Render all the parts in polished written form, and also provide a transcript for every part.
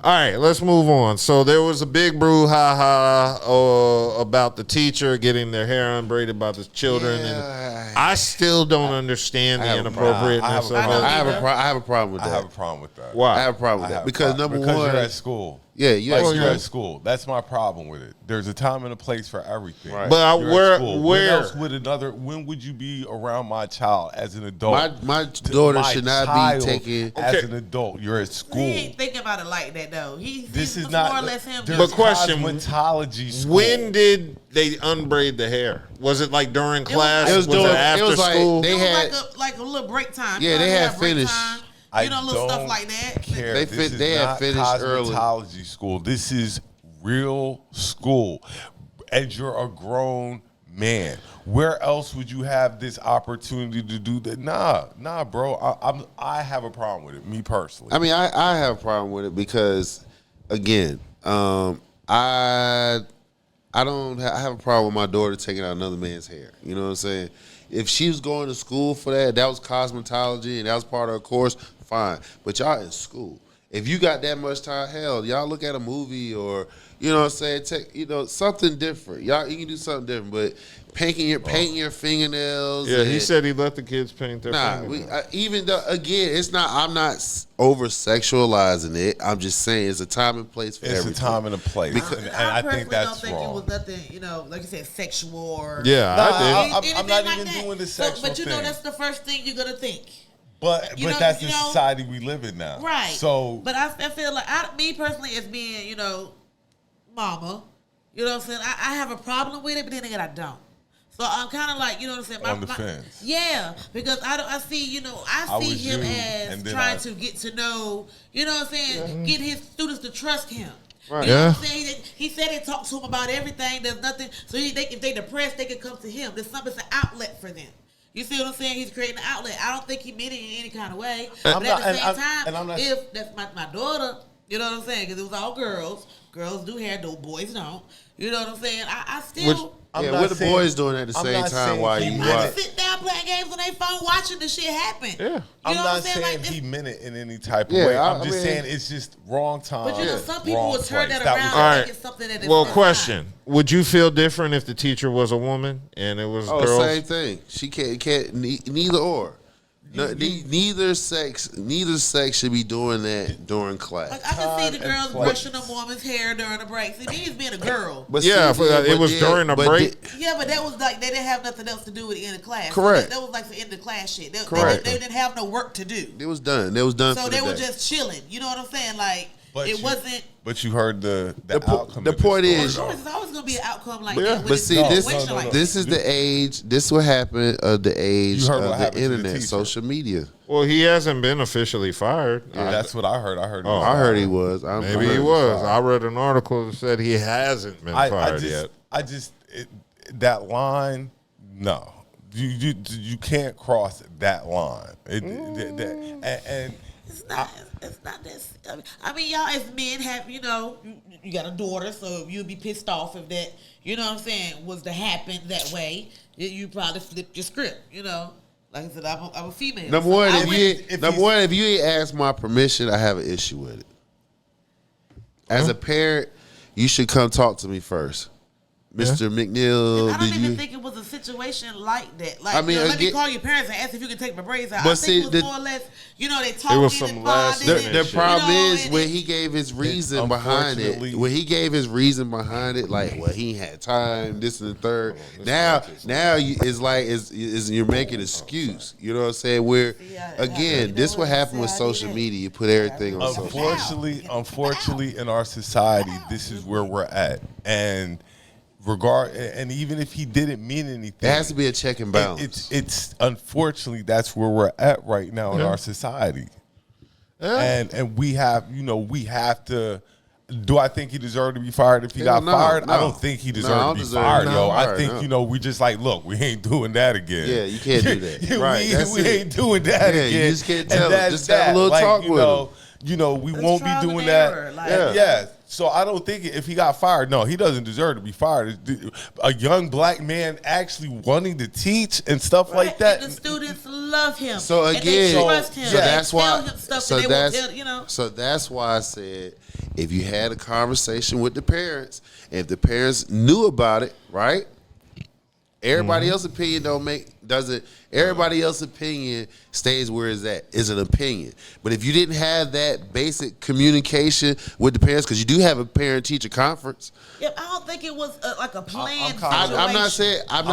All right, let's move on. So there was a big brouhaha about the teacher getting their hair unbraided by the children, and I still don't understand the inappropriateness of it. I have a problem with that. I have a problem with that. Why? I have a problem with that because number one, you're at school. Yeah, you're at school. That's my problem with it. There's a time and a place for everything. Right. But where? When would you be around my child as an adult? My daughter should not be taken as an adult. You're at school. He ain't thinking about it like that though. This is not more or less him. But question: cosmetology school. When did they unbraid the hair? Was it like during class? Was it after school? They had like a little break time. Yeah, they had finished. Little stuff like that. They had finished early. Cosmetology school. This is real school, and you're a grown man. Where else would you have this opportunity to do that? Nah, bro. I have a problem with it, me personally. I mean, I have a problem with it because, again, I have a problem with my daughter taking out another man's hair. You know what I'm saying? If she was going to school for that was cosmetology and that was part of her course, fine. But y'all in school. If you got that much time, hell, y'all look at a movie or, you know what I'm saying, take, something different. Y'all, you can do something different, but painting your fingernails. Yeah, he said he let the kids paint their fingernails. Even though, again, I'm not over-sexualizing it. I'm just saying it's a time and place for everything. It's a time and a place. And I think that's wrong. It was nothing, like you said, sexual or... Yeah, I'm not even doing the sexual But that's the first thing you're going to think. But that's the society we live in now. Right. So, but I feel like, me personally, as being, mama, you know what I'm saying? I have a problem with it, but then again, I don't. So I'm kind of like, you know what I'm saying? On the fence. Yeah, because I see him as trying to get to know, you know what I'm saying? Get his students to trust him. Right. You know what I'm saying? He said they talk to him about everything. There's nothing. So if they depressed, they can come to him. There's something, it's an outlet for them. You see what I'm saying? He's creating an outlet. I don't think he meant it in any kind of way. But at the same time, if that's my daughter, you know what I'm saying? Because it was all girls. Girls do hair, though boys don't. You know what I'm saying? I still... what the boys doing at the same time while you watch? Sit down playing games on their phone watching the shit happen. Yeah. I'm not saying he meant it in any type of way. I'm just saying it's just wrong time. But some people would turn that around and make it something that is question. Would you feel different if the teacher was a woman and it was girls? Same thing. She can't neither or. Neither sex should be doing that during class. Like I can see the girls brushing a woman's hair during a break. See, me as being a girl. But it was during a break. But that was like they didn't have nothing else to do with the end of class. Correct. So that was like the end of class shit. Correct. They didn't have no work to do. It was done. So they were just chilling. You know what I'm saying? Like wasn't. But you heard the outcome. The point is, there's always gonna be an outcome like that. But see, this is the age. This is what happened of the age of the internet, social media. Well, he hasn't been officially fired. Yeah, that's what I heard. I heard he was. Maybe he was. I read an article that said he hasn't been fired yet. That line, no. You can't cross that line. It's not this. I mean, y'all as men have, you got a daughter, so you'd be pissed off if that, you know what I'm saying, was to happen that way. You probably flipped your script, Like I said, I'm a female. Number one, if you ain't asked my permission, I have an issue with it. As a parent, you should come talk to me first. Mr. McNeil, and I don't even think it was a situation like that. Like, let me call your parents and ask if you can take my braids out. I think it was more or less, they talking. It was some last minute The problem is when he gave his reason behind it. When he gave his reason behind it, like, well, he had time, this and the third. Now it's like you're making an excuse. You know what I'm saying? Where again, this what happened with social media. You put everything on social media. Unfortunately, in our society, this is where we're at, and even if he didn't mean anything, there has to be a check and balance. It's unfortunately that's where we're at right now in our society, and we have to. Do I think he deserved to be fired if he got fired? No. I don't think he deserved to be fired, yo. I think we just like, look, we ain't doing that again. Yeah, you can't do that. Right, we ain't doing that again. You just can't tell him. Just have a little talk with him. We won't be doing that. So I don't think if he got fired, no, he doesn't deserve to be fired. A young black man actually wanting to teach and stuff like that. And the students love him. So again, and they trust him. so that's why. Tell him stuff So that that's they won't tell, you know. So that's why I said if you had a conversation with the parents, if the parents knew about it, right? Everybody else's opinion doesn't. Everybody else's opinion stays where it's at. Is an opinion. But if you didn't have that basic communication with the parents, because you do have a parent-teacher conference. Yeah, I don't think it was like a planned situation. I'm not saying. I'm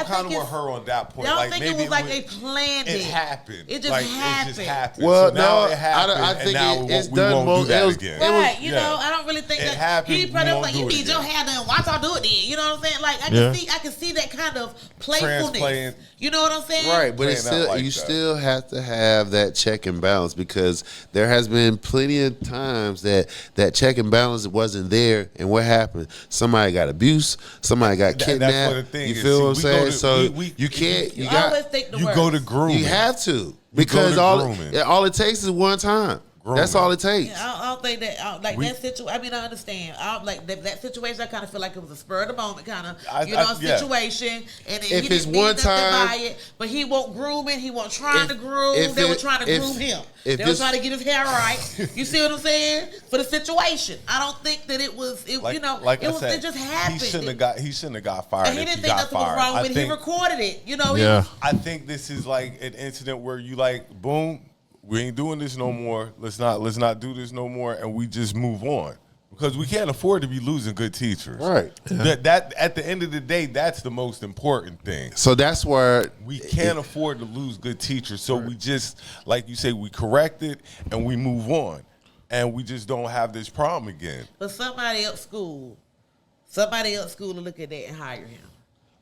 kind of with her on that point. I don't like think maybe it was like they planned it. It happened. It just happened. It just happened. Well, so now no, it happened, I think and now it's we done. won't do that again. Right, you know, I don't really think it that happened, he probably was we like, you won't do need it your again. hair done. Watch y'all do it then. You know what I'm saying? Like I can see that kind of playfulness. You know what I'm saying? Right, but it's still you still have to have that check and balance, because there has been plenty of times that check and balance wasn't there, and what happened? Somebody got abused, somebody got kidnapped. That's what the thing is. You feel what I'm saying? So you can't. You always think the worst. Go to grooming. You have to, because all it takes is one time. That's all it takes. Yeah, I don't think that that situation. I mean, I understand. Like that situation, I kind of feel like it was a spur of the moment kind of situation. And then if it's one time, buy it, but he won't groom it. He won't trying to groom. They were trying to groom him. They were trying to get his hair right. You see what I'm saying? For the situation, I don't think that it was. It just happened. He shouldn't have got fired. And he didn't think nothing was wrong with it. He recorded it. You know. Yeah. I think this is like an incident where you like boom. We ain't doing this no more. Let's not do this no more, and we just move on, because we can't afford to be losing good teachers. Right. Yeah. That at the end of the day, that's the most important thing. So that's where we can't afford to lose good teachers. So we just, like you say, we correct it and we move on, and we just don't have this problem again. But somebody else school will look at that and hire him.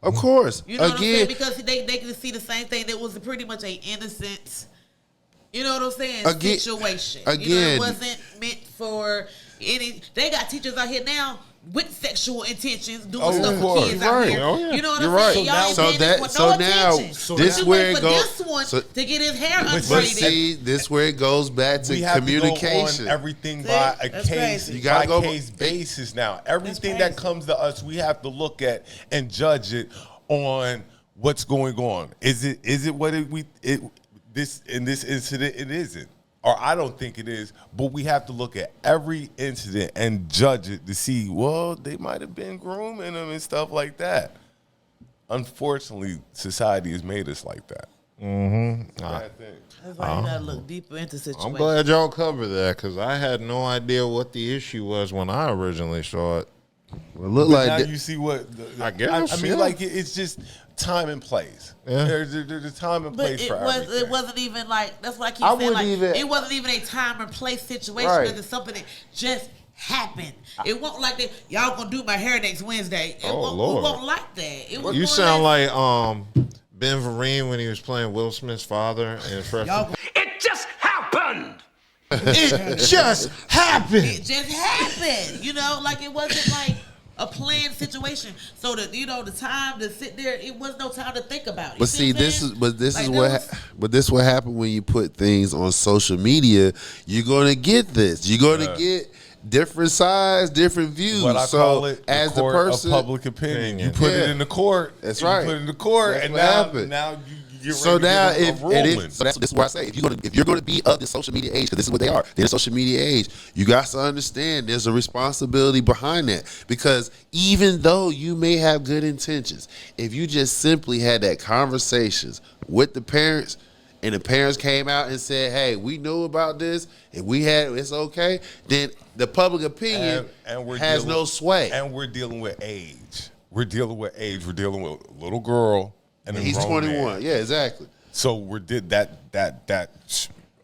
Of course. You know what I'm saying? Because they can see the same thing. That was pretty much an innocent. You know what I'm saying? Situation. It wasn't meant for any. They got teachers out here now with sexual intentions doing stuff for kids out here. Oh, yeah. You know what I'm saying? This where it goes. This one to get his hair unbraided. But see, this where it goes back to communication. To go on everything by a case. You gotta go case basis now. Everything that comes to us, we have to look at and judge it on what's going on. Is it what this in this incident, it isn't. Or I don't think it is, but we have to look at every incident and judge it to see, well, they might have been grooming them and stuff like that. Unfortunately, society has made us like that. That's why you gotta look deeper into situations. I'm glad y'all covered that, because I had no idea what the issue was when I originally saw it. Well, look like now you see what I guess. I mean, like it's just time and place. Yeah. There's a time and place for everything. It wasn't even like, that's what I keep saying. Like, it wasn't even a time and place situation. Right. It's something that just happened. It won't like that. Y'all gonna do my hair next Wednesday. It won't like that. You sound like Ben Vereen when he was playing Will Smith's father in Freshman. It just happened. It just happened. It just happened. You know, like it wasn't like a planned situation. So that the time to sit there, it was no time to think about it. But see, this is what happened when you put things on social media. You're gonna get this. You're gonna get different sides, different views. What I call it, as the person, of public opinion. You put it in the court. That's right. You put it in the court, that's and what happened. now you. So now, this is where I say, if you're going to be of the social media age, because this is what they are, they're the social media age. You got to understand there's a responsibility behind that, because even though you may have good intentions, if you just simply had that conversations with the parents, and the parents came out and said, "Hey, we knew about this, and it's okay," then the public opinion has no sway. And we're dealing with age. We're dealing with a little girl. And he's 21. Man. Yeah, exactly. So we did that.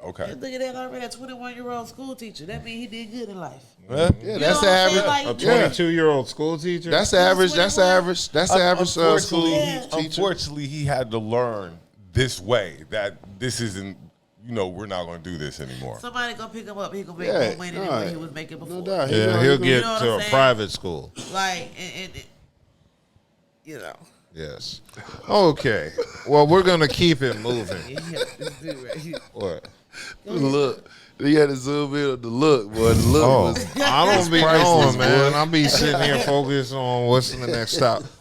Okay. Look at that already. A 21-year-old school teacher. That means he did good in life. Yeah, that's the average. Like, a 22-year-old school teacher. That's the average. That's the average. That's the average school teacher. Unfortunately, he had to learn this way that this isn't. We're not going to do this anymore. Somebody gonna pick him up. He gonna make more money than what he was making before. No doubt. He'll get to a private school. Like, and Yes. Okay. Well, we're gonna keep it moving. What? Look, you had to zoom in on the look, boy. The look was. I don't be knowing, man. I'll be sitting here focused on what's in the next stop.